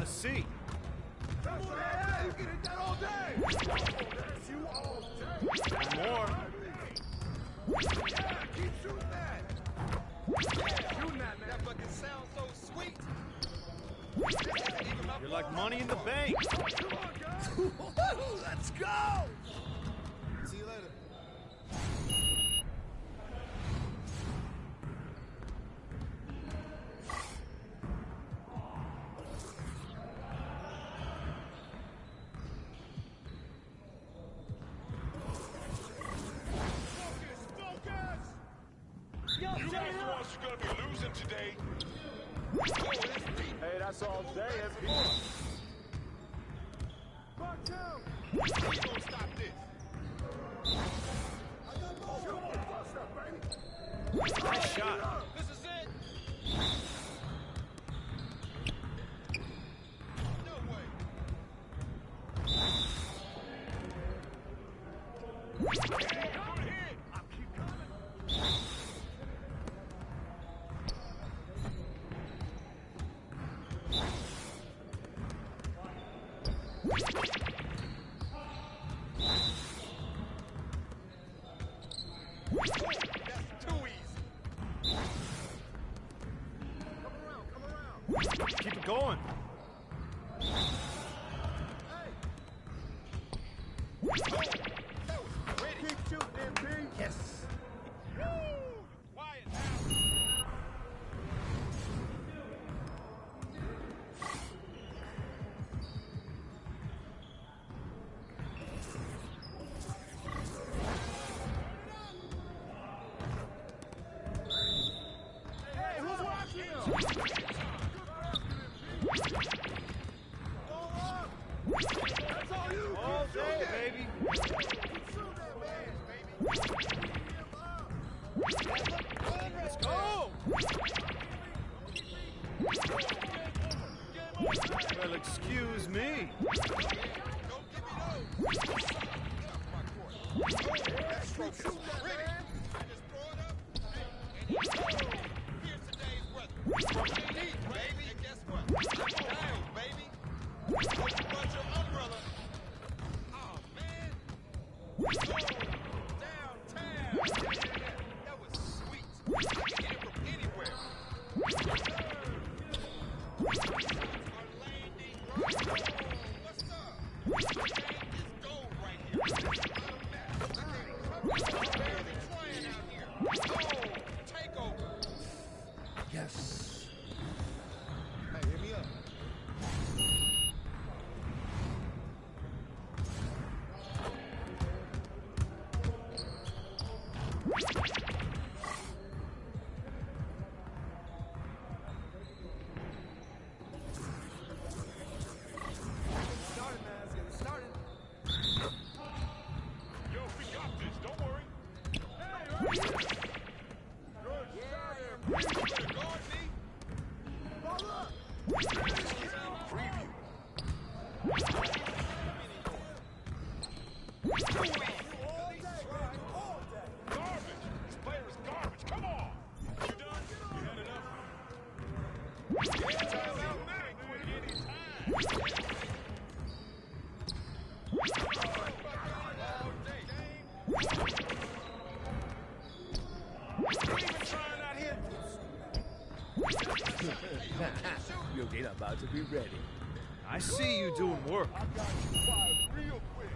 to see. You can hit that all day. That's you all day. And more. Yeah, keep shooting that. Yeah, shooting that, man. That fucking sounds so sweet. You're like money in the bank. Come on, guys. Let's go! See you later. You guys the ones who are gonna be losing today. Hey, that's all day, MP. Mark two. How you gonna stop this? Nice shot. This is it. No way. Good hit. I'll keep coming. That's too easy. Come around. Keep it going. That was pretty. Keep shooting, MP. Yes. Woo! Quiet now. Hey, who's watching him? That's all you. All Keep day, shooting. baby. Keep shooting that, man. Let's go. Well, excuse me. Don't give me those. That stroke is pretty. I just throw it up. And here's today's weather. Rain heat, baby. And guess what? I'm down, baby. Hope you brought your umbrella. Oh, man. Downtown. That was sweet. I can hit it from anywhere. Our landing right. What's up? The game is gold right here. I'm barely trying out here. Oh, takeover. Yes. Hey, hit me up. Started, man. Let's get it started. Yo, we got this. Don't worry. Hey, right here. Good shot, MP. You better guard me. Ball up. Preview. Garbage. This player is garbage. Come on. You done? You had enough. Time out now. Quit any time. You even trying out here? Your gate about to be ready. I see you doing work. I got you fired real quick.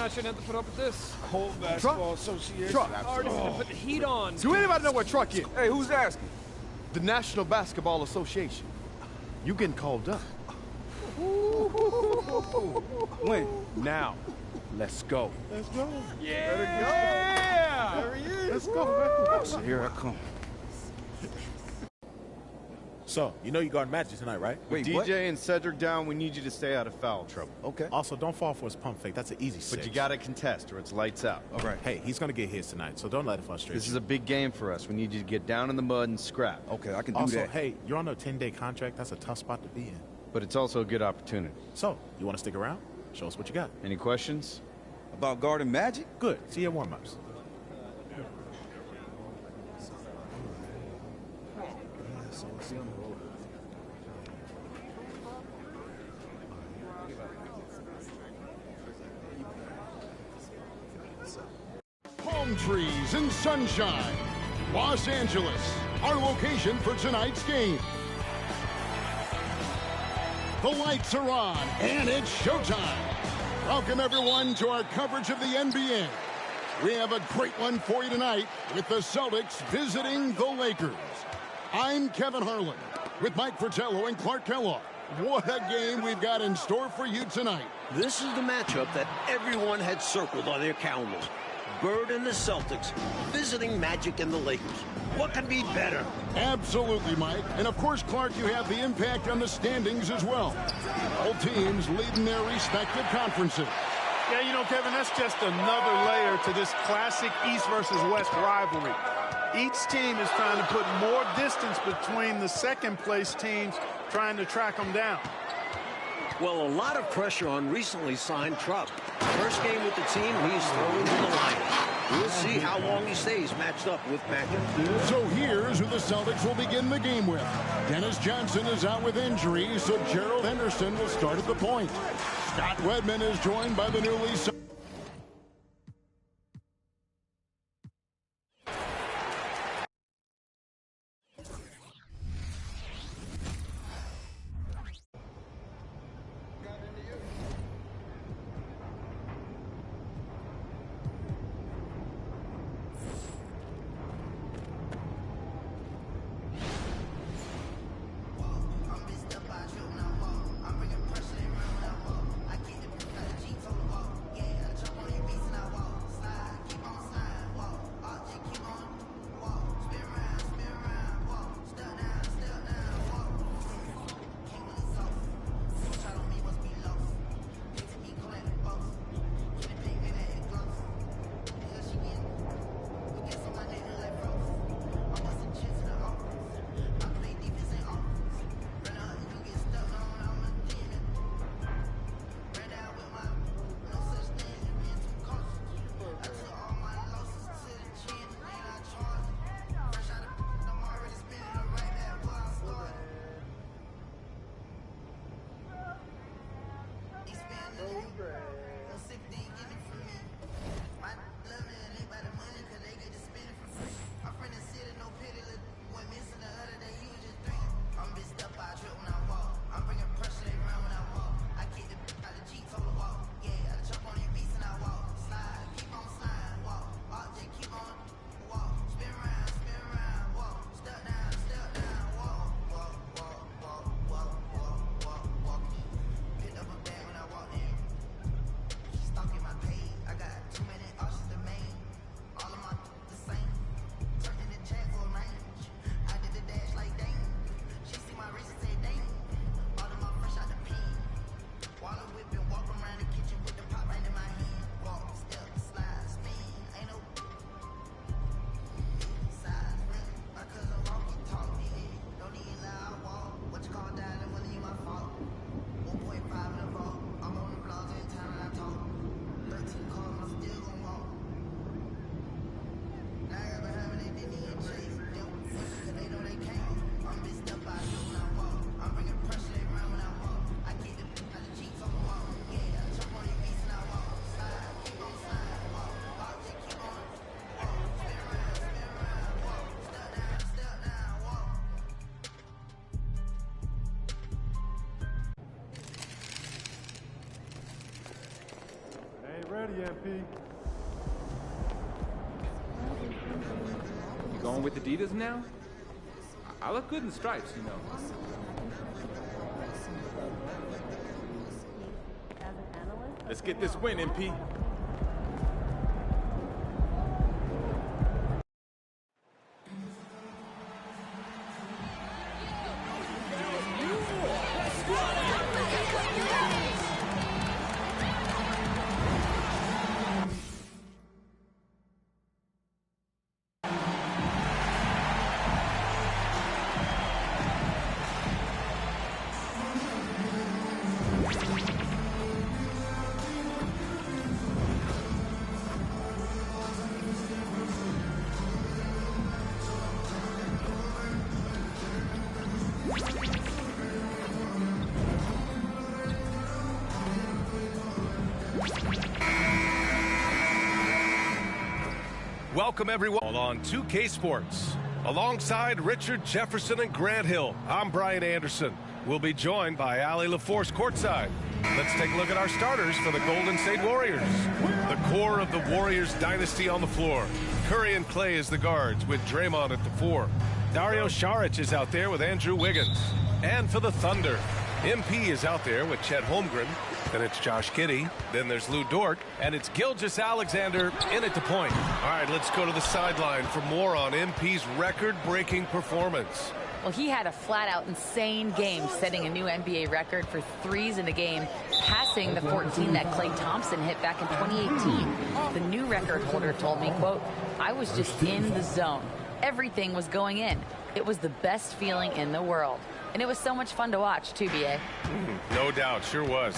I shouldn't have to put up with this. Whole basketball association. Truck. Artist gonna put the heat on. Do anybody know where Truck is? Hey, who's asking? The National Basketball Association. You getting called up. When? Now. Let's go. Let's go. Yeah! There he is. Let's go. So here I come. So, you know you guard Magic tonight, right? Wait, DJ what? and Cedric down, we need you to stay out of foul trouble. Okay. Also, don't fall for his pump fake. That's an easy six. But you gotta contest or it's lights out. All right. Hey, he's going to get his tonight, so don't let it frustrate This you. is a big game for us. We need you to get down in the mud and scrap. Okay, I can do Also, that. hey, you're on a 10-day contract. That's a tough spot to be in. But it's also a good opportunity. So, you want to stick around? Show us what you got. Any questions? About guarding Magic? Good. See you at warm-ups. Palm trees and sunshine. Los Angeles, our location for tonight's game. The lights are on, and it's showtime. Welcome, everyone, to our coverage of the NBA. We have a great one for you tonight with the Celtics visiting the Lakers. I'm Kevin Harlan with Mike Fratello and Clark Kellogg. What a game we've got in store for you tonight. This is the matchup that everyone had circled on their calendars. Bird and the Celtics visiting Magic and the Lakers. What could be better? Absolutely, Mike. And of course, Clark, you have the impact on the standings as well. All teams leading their respective conferences. Yeah, you know, Kevin, that's just another layer to this classic East versus West rivalry. Each team is trying to put more distance between the second-place teams trying to track them down. Well, a lot of pressure on recently signed Truck. First game with the team, he's thrown in the lineup. We'll see how long he stays matched up with Magic. So here's who the Celtics will begin the game with. Dennis Johnson is out with injury, so Gerald Henderson will start at the point. Scott Wedman is joined by the newly ready, MP. You going with Adidas now? I look good in stripes, you know. Let's get this win, MP. Welcome everyone on 2K Sports. Alongside Richard Jefferson and Grant Hill, I'm Brian Anderson. We'll be joined by Allie LaForce courtside. Let's take a look at our starters for the Golden State Warriors. The core of the Warriors dynasty on the floor. Curry and Clay as the guards with Draymond at the 4. Dario Saric is out there with Andrew Wiggins. And for the Thunder, MP is out there with Chet Holmgren. Then it's Josh Giddey. Then there's Lou Dort. And it's Gilgeous-Alexander in at the point. All right, let's go to the sideline for more on MP's record-breaking performance. Well, he had a flat-out insane game, setting a new NBA record for threes in a game, passing the 14 that Klay Thompson hit back in 2018. The new record holder told me, quote, "I was just in the zone. Everything was going in. It was the best feeling in the world." And it was so much fun to watch, too, B.A. No doubt, sure was.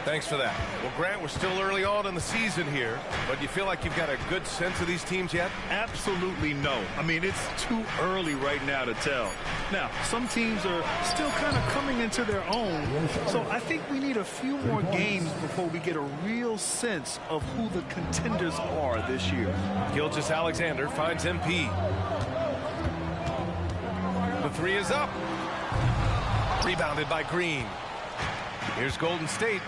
Thanks for that. Well, Grant, we're still early on in the season here, but you feel like you've got a good sense of these teams yet? Absolutely no. I mean, it's too early right now to tell. Now, some teams are still kind of coming into their own, so I think we need a few more games before we get a real sense of who the contenders are this year. Gilgeous-Alexander finds MP. The three is up. Rebounded by Green. Here's Golden State.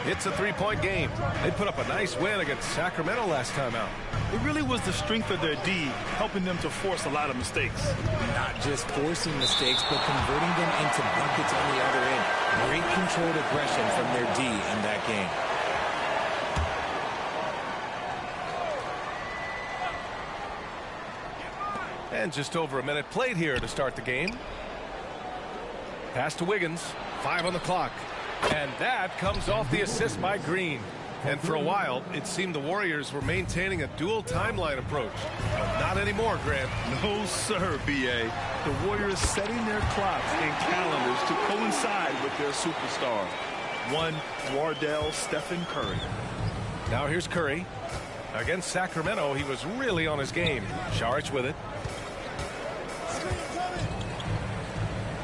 It's a three-point game. They put up a nice win against Sacramento last time out. It really was the strength of their D helping them to force a lot of mistakes. Not just forcing mistakes, but converting them into buckets on the other end. Great controlled aggression from their D in that game. And just over a minute played here to start the game. Pass to Wiggins. 5 on the clock. And that comes off the assist by Green. And for a while, it seemed the Warriors were maintaining a dual timeline approach. But not anymore, Grant. No, sir, B.A. The Warriors setting their clocks and calendars to coincide with their superstar. One, Wardell Stephen Curry. Now here's Curry. Against Sacramento, he was really on his game. Saric with it.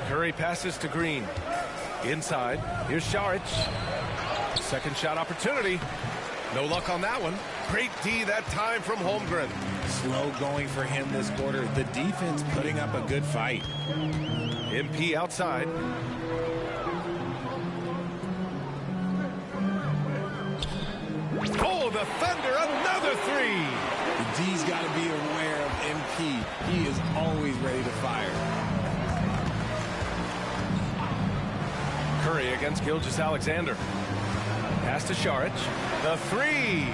Curry passes to Green. Inside. Here's Saric. Second shot opportunity. No luck on that one. Great D that time from Holmgren. Slow going for him this quarter. The defense putting up a good fight. MP outside. Oh, the Thunder, another three. The D's got to be aware of MP. He is always ready to fire. Curry against Gilgeous-Alexander. Pass to Saric. The three.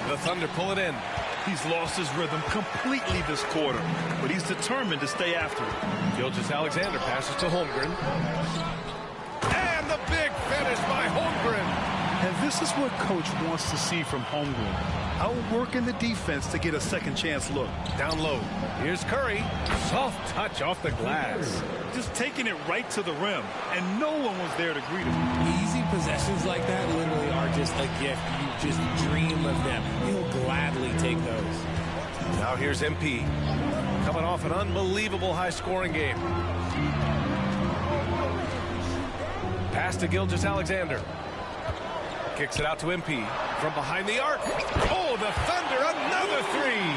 The Thunder pull it in. He's lost his rhythm completely this quarter, but he's determined to stay after it. Gilgeous-Alexander passes to Holmgren. And the big finish by Holmgren. And this is what Coach wants to see from Holmgren. Outworking the defense to get a second chance look. Down low. Here's Curry. Soft touch off the glass. Just taking it right to the rim, and no one was there to greet him. Easy possessions like that literally are just a gift. You just dream of them. He'll gladly take those. Now here's MP. Coming off an unbelievable high-scoring game. Pass to Gilgeous-Alexander. Kicks it out to MP from behind the arc. Oh, the Thunder, another three.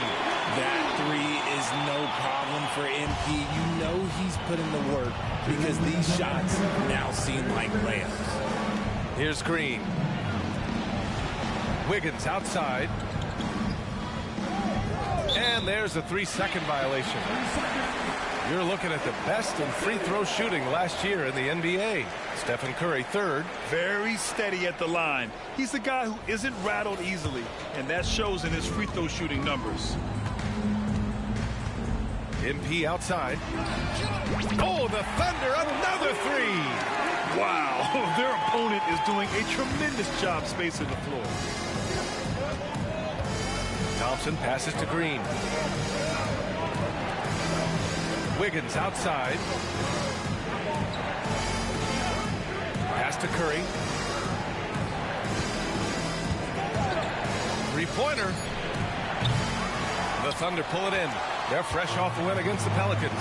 That three is no problem for MP. You know he's put in the work because these shots now seem like layups. Here's Green. Wiggins outside. And there's a 3-second violation. You're looking at the best in free throw shooting last year in the NBA. Stephen Curry third. Very steady at the line. He's the guy who isn't rattled easily, and that shows in his free throw shooting numbers. MP outside. Oh, the Thunder, another three. Wow, their opponent is doing a tremendous job spacing the floor. Thompson passes to Green. Wiggins outside. Pass to Curry. Three-pointer. The Thunder pull it in. They're fresh off the win against the Pelicans.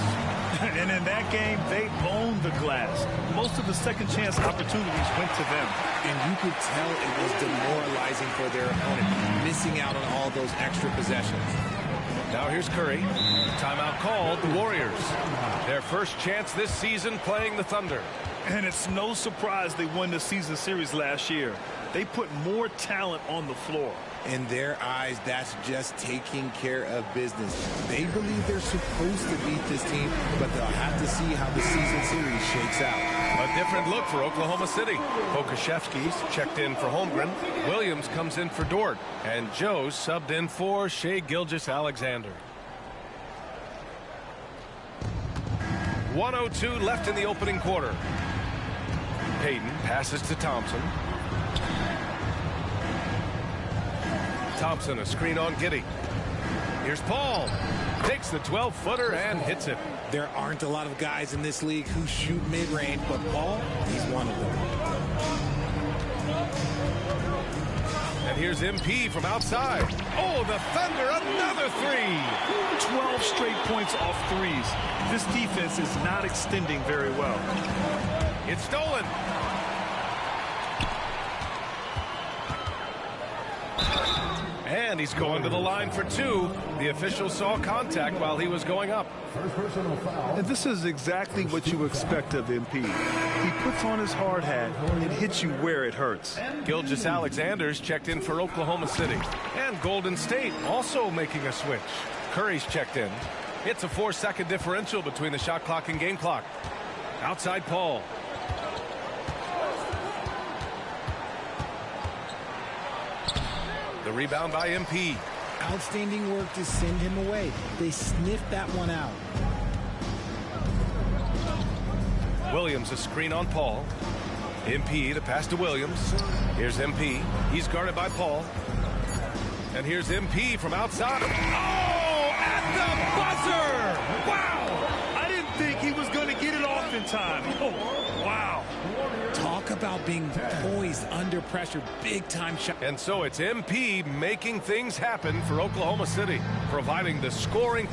And in that game, they owned the glass. Most of the second chance opportunities went to them. And you could tell it was demoralizing for their opponent, missing out on all those extra possessions. Now here's Curry. Timeout called, the Warriors. Their first chance this season playing the Thunder. And it's no surprise they won the season series last year. They put more talent on the floor. In their eyes, that's just taking care of business. They believe they're supposed to beat this team, but they'll have to see how the season series shakes out. A different look for Oklahoma City. Pokashevsky's checked in for Holmgren. Williams comes in for Dort. And Joe's subbed in for Shai Gilgeous-Alexander. 1:02 left in the opening quarter. Payton passes to Thompson. Thompson, a screen on Giddey. Here's Paul. Takes the 12-footer and hits it. There aren't a lot of guys in this league who shoot mid-range, but Paul, he's one of them. And here's MP from outside. Oh, the Thunder, another three. 12 straight points off threes. This defense is not extending very well. It's stolen. And he's going to the line for two. The official saw contact while he was going up. And this is exactly what you expect of MP. He puts on his hard hat and hits you where it hurts. Gilgeous-Alexander's checked in for Oklahoma City. And Golden State also making a switch. Curry's checked in. It's a 4-second differential between the shot clock and game clock. Outside Paul. The rebound by MP. Outstanding work to send him away. They sniffed that one out. Williams, a screen on Paul. MP, the pass to Williams. Here's MP. He's guarded by Paul. And here's MP from outside. Oh, at the buzzer! Wow! I didn't think he was going to get it off in time. Oh, wow. Talk about being poised under pressure. Big time shot. And so it's MP making things happen for Oklahoma City, providing the scoring.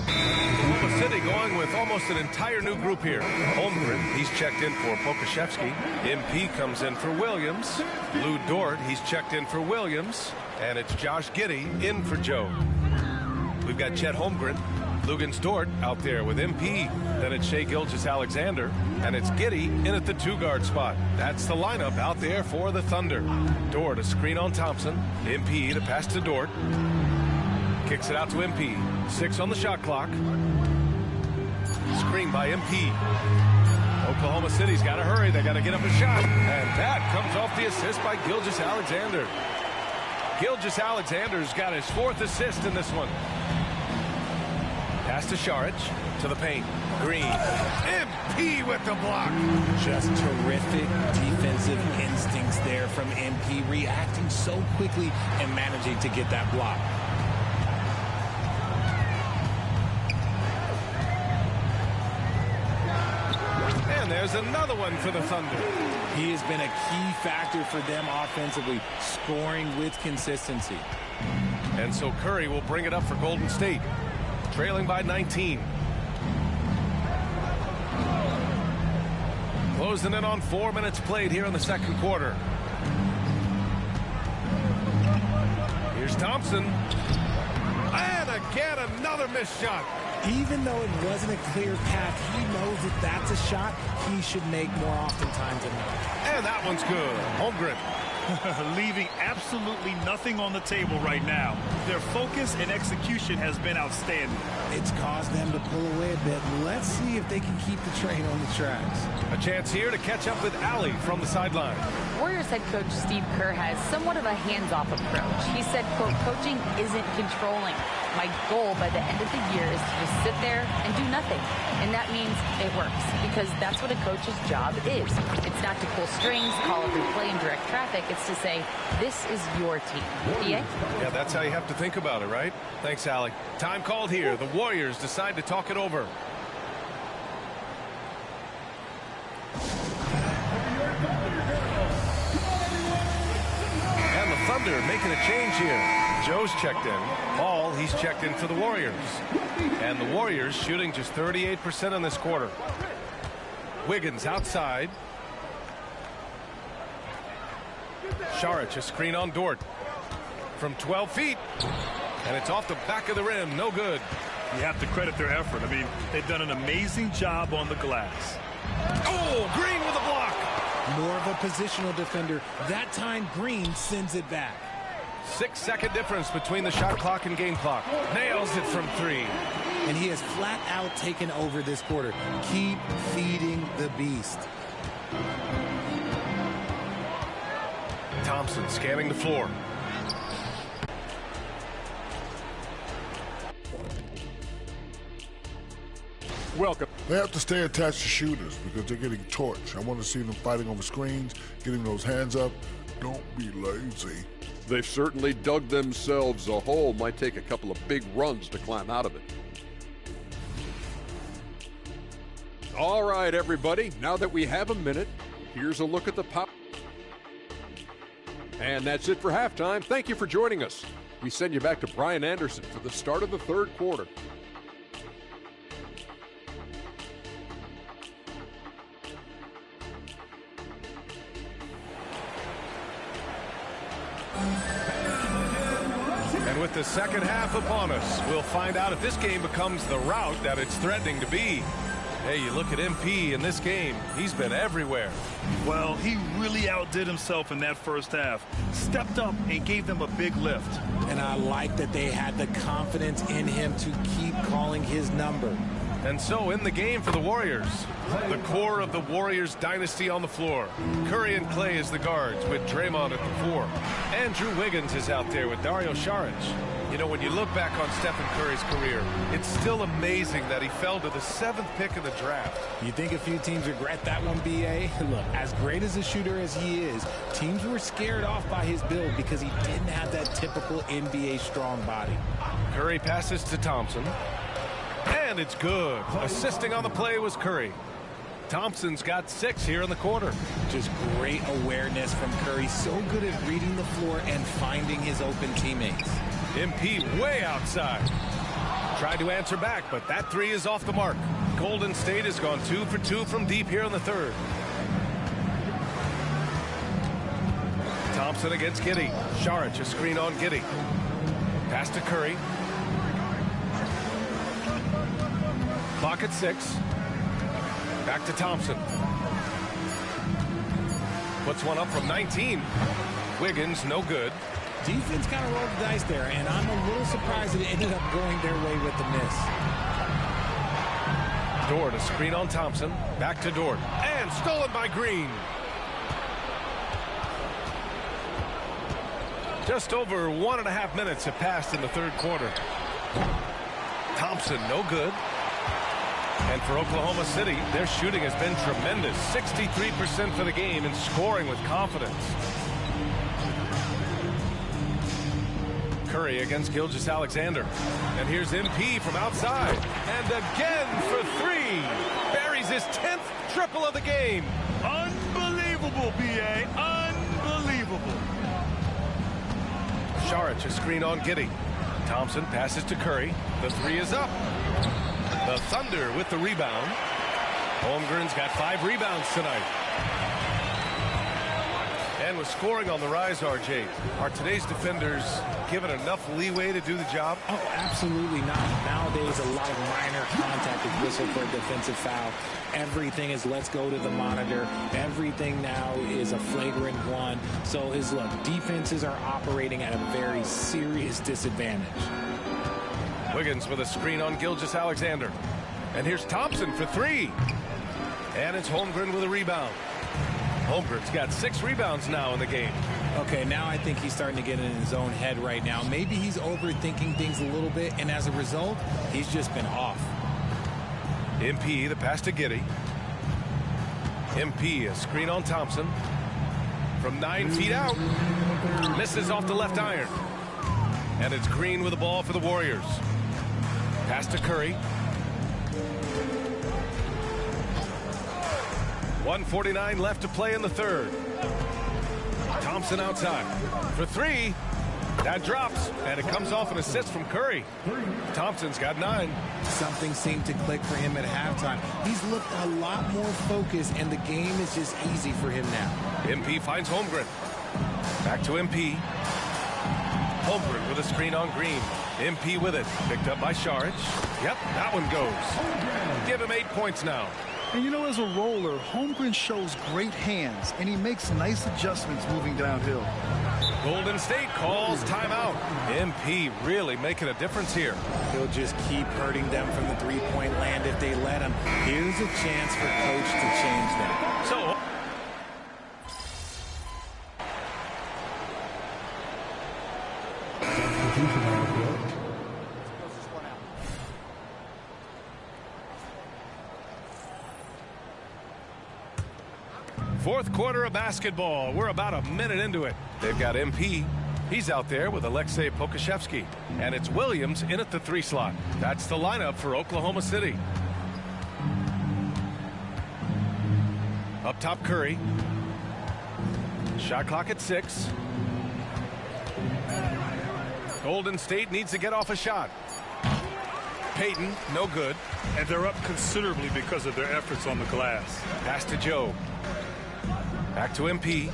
Oklahoma City going with almost an entire new group here. Holmgren, he's checked in for Pokashevsky. MP comes in for Williams. Lou Dort, he's checked in for Williams. And it's Josh Giddey in for Joe. We've got Chet Holmgren. Luguentz Dort out there with MP. Then it's Shai Gilgeous-Alexander. And it's Giddey in at the two-guard spot. That's the lineup out there for the Thunder. Dort, a screen on Thompson. MP, the pass to Dort. Kicks it out to MP. 6 on the shot clock. Screen by MP. Oklahoma City's got to hurry. They got to get up a shot. And that comes off the assist by Gilgeous-Alexander. Gilgeous-Alexander's got his 4th assist in this one. Pass to Šarić, to the paint. Green. MP with the block. Just terrific defensive instincts there from MP, reacting so quickly and managing to get that block. And there's another one for the Thunder. He has been a key factor for them offensively, scoring with consistency. And so Curry will bring it up for Golden State, trailing by 19. Closing in on 4 minutes played here in the second quarter. Here's Thompson. And again, another missed shot. Even though it wasn't a clear path, he knows that that's a shot he should make more oftentimes than not. And that one's good. Holmgren. Leaving absolutely nothing on the table right now. Their focus and execution has been outstanding. It's caused them to pull away a bit. Let's see if they can keep the train on the tracks. A chance here to catch up with Allie from the sideline. Warriors head coach Steve Kerr has somewhat of a hands-off approach. He said, quote, coaching isn't controlling. My goal by the end of the year is to just sit there and do nothing. And that means it works, because that's what a coach's job is. It's not to pull strings, call every play, and direct traffic. It's to say, this is your team. PA? Yeah, that's how you have to think about it, right? Thanks, Allie. Time called here. The Warriors decide to talk it over. And the Thunder making a change here. Joe's checked in. Paul, he's checked in for the Warriors. And the Warriors shooting just 38% in this quarter. Wiggins outside. Šarić, a screen on Dort. From 12 feet. And it's off the back of the rim. No good. You have to credit their effort. I mean, they've done an amazing job on the glass. Oh, Green with a block. More of a positional defender. That time, Green sends it back. 6-second difference between the shot clock and game clock. Nails it from 3. And he has flat out taken over this quarter. Keep feeding the beast. Thompson scanning the floor. Welcome. They have to stay attached to shooters because they're getting torched. I want to see them fighting over screens, getting those hands up. Don't be lazy. They've certainly dug themselves a hole. Might take a couple of big runs to climb out of it. All right, everybody. Now that we have a minute, here's a look at the pop. And that's it for halftime. Thank you for joining us. We send you back to Brian Anderson for the start of the third quarter. And with the second half upon us, we'll find out if this game becomes the rout that it's threatening to be. Hey, you look at MP in this game, he's been everywhere. Well, he really outdid himself in that first half. Stepped up and gave them a big lift. And I like that they had the confidence in him to keep calling his number. And so in the game for the Warriors, the core of the Warriors dynasty on the floor. Curry and Clay as the guards with Draymond at the 4. Andrew Wiggins is out there with Dario Šarić. You know, when you look back on Stephen Curry's career, it's still amazing that he fell to the 7th pick in the draft. You think a few teams regret that one, B.A.? Look, as great as a shooter as he is, teams were scared off by his build because he didn't have that typical NBA strong body. Curry passes to Thompson. And it's good. Assisting on the play was Curry. Thompson's got 6 here in the quarter. Just great awareness from Curry. So good at reading the floor and finding his open teammates. MP way outside. Tried to answer back, but that 3 is off the mark. Golden State has gone 2 for 2 from deep here in the third. Thompson against Giddey. Šarić, a screen on Giddey. Pass to Curry. Clock at 6. Back to Thompson. Puts one up from 19. Wiggins, no good. Defense kind of rolled the dice there, and I'm a little surprised that it ended up going their way with the miss. Dort, a screen on Thompson. Back to Dort. And stolen by Green. Just over 1.5 minutes have passed in the third quarter. Thompson, no good. And for Oklahoma City, their shooting has been tremendous. 63% for the game and scoring with confidence. Curry against Gilgeous-Alexander. And here's MP from outside. And again for 3. Buries his 10th triple of the game. Unbelievable, B.A. Unbelievable. Šarić, a screen on Giddey. Thompson passes to Curry. The 3 is up. The Thunder with the rebound. Holmgren's got 5 rebounds tonight. And with scoring on the rise, RJ, are today's defenders given enough leeway to do the job? Oh, absolutely not. Nowadays, a lot of minor contact is whistled for a defensive foul. Everything is let's go to the monitor. Everything now is a flagrant one. So look, defenses are operating at a very serious disadvantage. Wiggins with a screen on Gilgeous-Alexander. And here's Thompson for three. And it's Holmgren with a rebound. Holmgren's got 6 rebounds now in the game. Okay, now I think he's starting to get in his own head right now. Maybe he's overthinking things a little bit, and as a result, he's just been off. MP, the pass to Giddey. MP, a screen on Thompson. From 9 feet out. Misses off the left iron. And it's Green with the ball for the Warriors. Pass to Curry. 1:49 left to play in the third. Thompson outside for three. That drops, and it comes off an assist from Curry. Thompson's got 9. Something seemed to click for him at halftime. He's looked a lot more focused, and the game is just easy for him now. MP finds Holmgren. Back to MP. Holmgren with a screen on Green. MP with it. Picked up by Saric. Yep, that one goes. Give him 8 points now. And you know, as a roller, Holmgren shows great hands, and he makes nice adjustments moving downhill. Golden State calls timeout. MP really making a difference here. He'll just keep hurting them from the three-point land if they let him. Here's a chance for Coach to change that. So fourth quarter of basketball. We're about a minute into it. They've got MP. He's out there with Alexei Pokusevski. And it's Williams in at the 3 slot. That's the lineup for Oklahoma City. Up top, Curry. Shot clock at 6. Golden State needs to get off a shot. Payton, no good. And they're up considerably because of their efforts on the glass. Pass to Joe. Back to MP.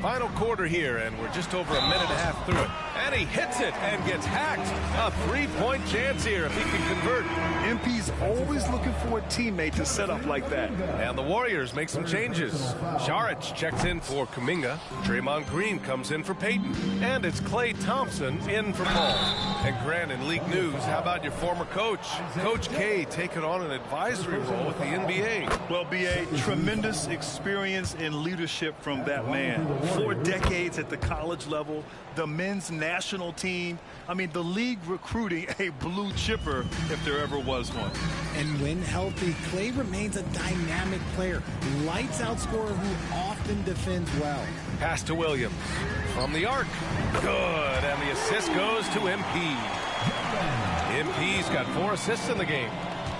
Final quarter here, and we're just over a minute and a half through it. And he hits it and gets hacked. A 3-point chance here if he can convert. MP's always looking for a teammate to set up like that. And the Warriors make some changes. Saric checks in for Kuminga. Draymond Green comes in for Payton. And it's Klay Thompson in for Paul. And Grant, in league news, how about your former coach? Coach K taking on an advisory role with the NBA. Well, B.A., tremendous experience and leadership from that man. 4 decades at the college level, the men's national team. I mean, the league recruiting a blue chipper if there ever was one. And when healthy, Klay remains a dynamic player. Lights out scorer who often defends well. Pass to Williams. From the arc. Good. And the assist goes to MP. MP's got 4 assists in the game.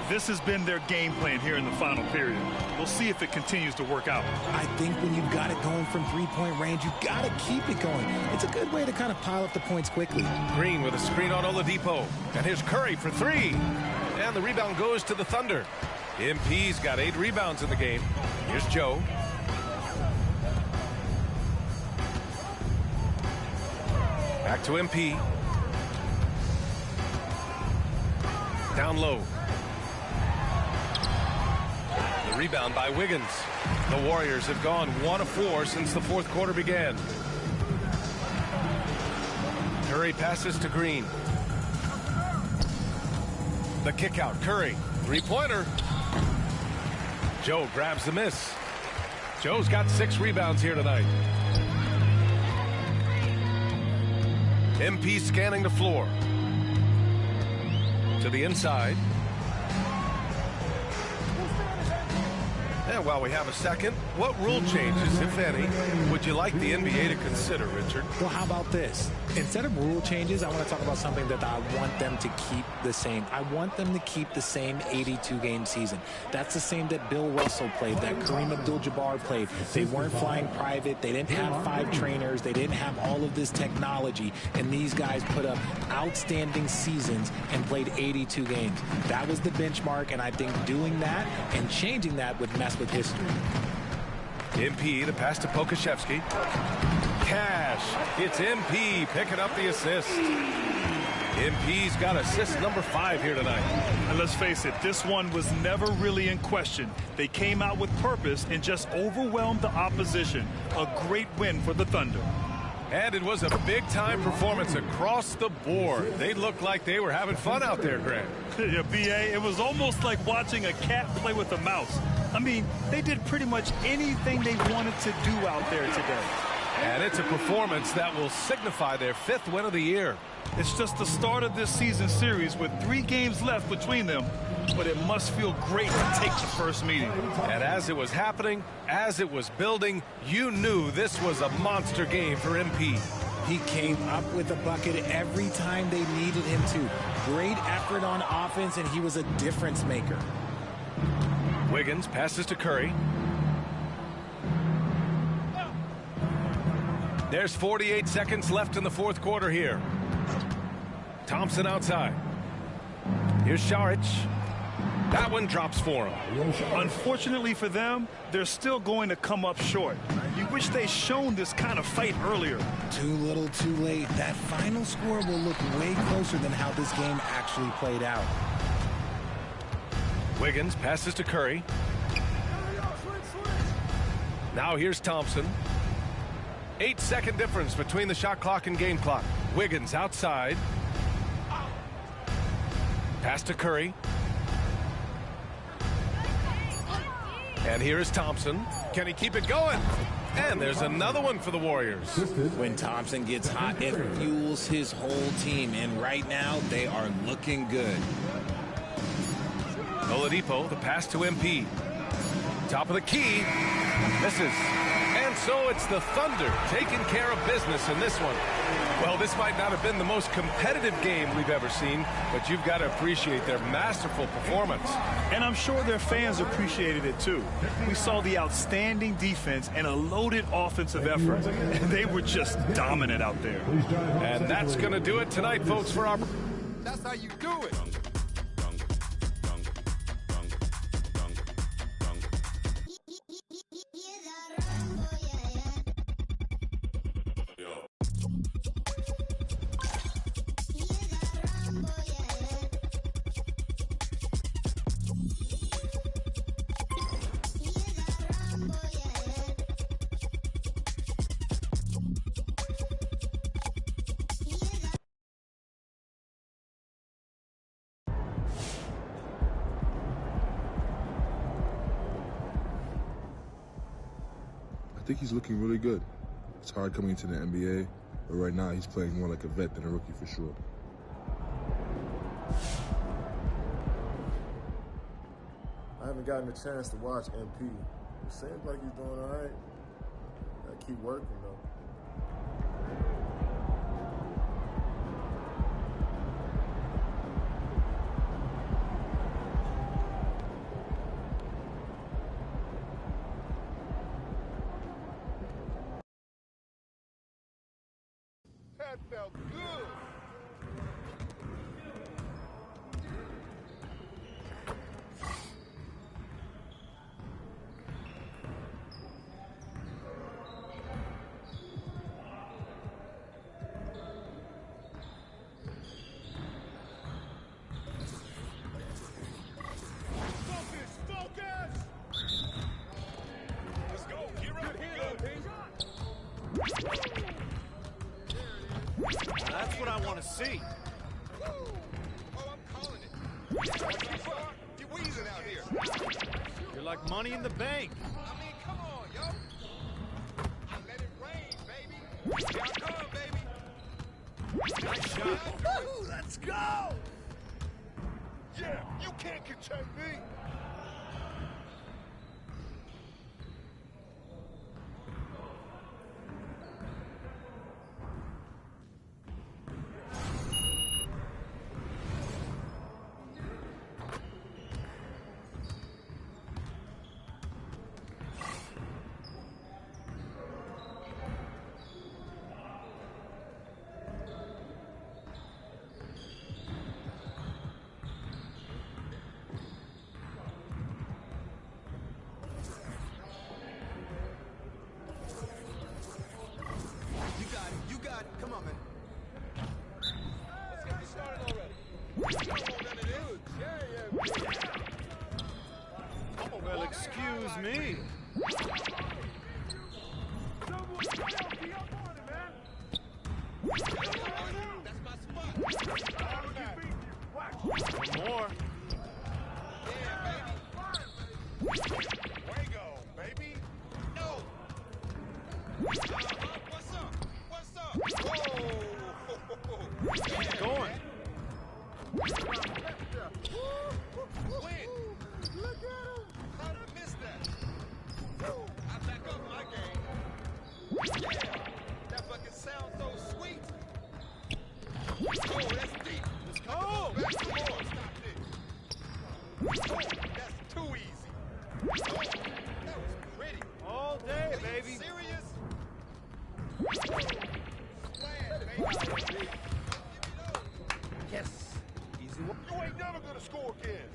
This has been their game plan here in the final period. We'll see if it continues to work out. I think when you've got it going from three-point range, you've got to keep it going. It's a good way to kind of pile up the points quickly. Green with a screen on Oladipo. And here's Curry for 3. And the rebound goes to the Thunder. MP's got 8 rebounds in the game. Here's Joe. Back to MP. Down low. The rebound by Wiggins. The Warriors have gone 1 of 4 since the 4th quarter began. Curry passes to Green. The kick out. Curry. 3-pointer. Joe grabs the miss. Joe's got 6 rebounds here tonight. MP scanning the floor. To the inside. And while we have a second, what rule changes, if any, would you like the NBA to consider, Richard? Well, how about this? Instead of rule changes, I want to talk about something that I want them to keep the same. I want them to keep the same 82-game season. That's the same that Bill Russell played, that Kareem Abdul-Jabbar played. They weren't flying private. They didn't have 5 trainers. They didn't have all of this technology. And these guys put up outstanding seasons and played 82 games. That was the benchmark, and I think doing that and changing that would mess with history. MP, the pass to Pokashevsky. Cash. It's MP picking up the assist. MP's got assist number 5 here tonight. And let's face it, this one was never really in question. They came out with purpose and just overwhelmed the opposition. A great win for the Thunder. And it was a big-time performance across the board. They looked like they were having fun out there, Grant. Yeah, B.A., it was almost like watching a cat play with a mouse. I mean, they did pretty much anything they wanted to do out there today. And it's a performance that will signify their 5th win of the year. It's just the start of this season series with 3 games left between them, but it must feel great to take the first meeting. And as it was happening, as it was building, you knew this was a monster game for MP. He came up with a bucket every time they needed him to. Great effort on offense, and he was a difference maker. Wiggins passes to Curry. There's 48 seconds left in the 4th quarter here. Thompson outside. Here's Šarić. That one drops for him. Unfortunately for them, they're still going to come up short. You wish they'd shown this kind of fight earlier. Too little, too late. That final score will look way closer than how this game actually played out. Wiggins passes to Curry. Now here's Thompson. 8-second difference between the shot clock and game clock. Wiggins outside. Pass to Curry. And here is Thompson. Can he keep it going? And there's another one for the Warriors. When Thompson gets hot, it fuels his whole team. And right now, they are looking good. Oladipo, the pass to MP. Top of the key. Misses. And so it's the Thunder taking care of business in this one. Well, this might not have been the most competitive game we've ever seen, but you've got to appreciate their masterful performance. And I'm sure their fans appreciated it too. We saw the outstanding defense and a loaded offensive effort. And they were just dominant out there. And that's going to do it tonight, folks, for our... That's how you do it. I think he's looking really good. It's hard coming into the NBA, but right now he's playing more like a vet than a rookie for sure. I haven't gotten a chance to watch MP. It seems like he's doing all right. Gotta keep working though. That felt good. Let's go. Get right here. That's what I want to see. Oh, I'm calling it. You're wheezing out here. You're like money in the bank. I mean, come on, yo. I let it rain, baby. Here I come, baby. Nice shot. Let's go! Yeah, you can't contain me. Keep going. Win. Look at him. How'd I miss that? I back up my game. Yeah. That bucket sounds so sweet. Oh, that's deep. Let's go. Back some more. Stop this. Oh, that's too easy. Oh, that was pretty. All day, Are baby. you serious? Slam, baby. Yes. Easy one. You ain't never gonna score again.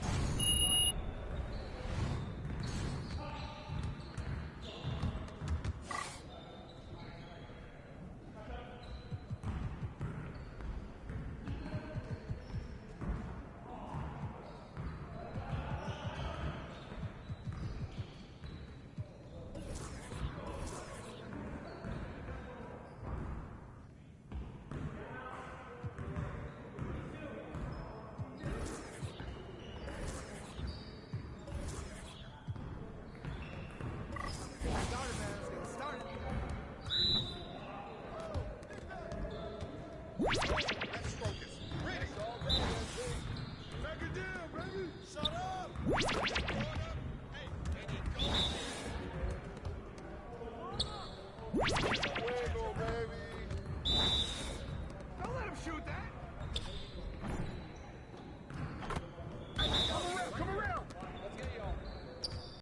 Let's focus. Ready. Back it down, baby. Shut up.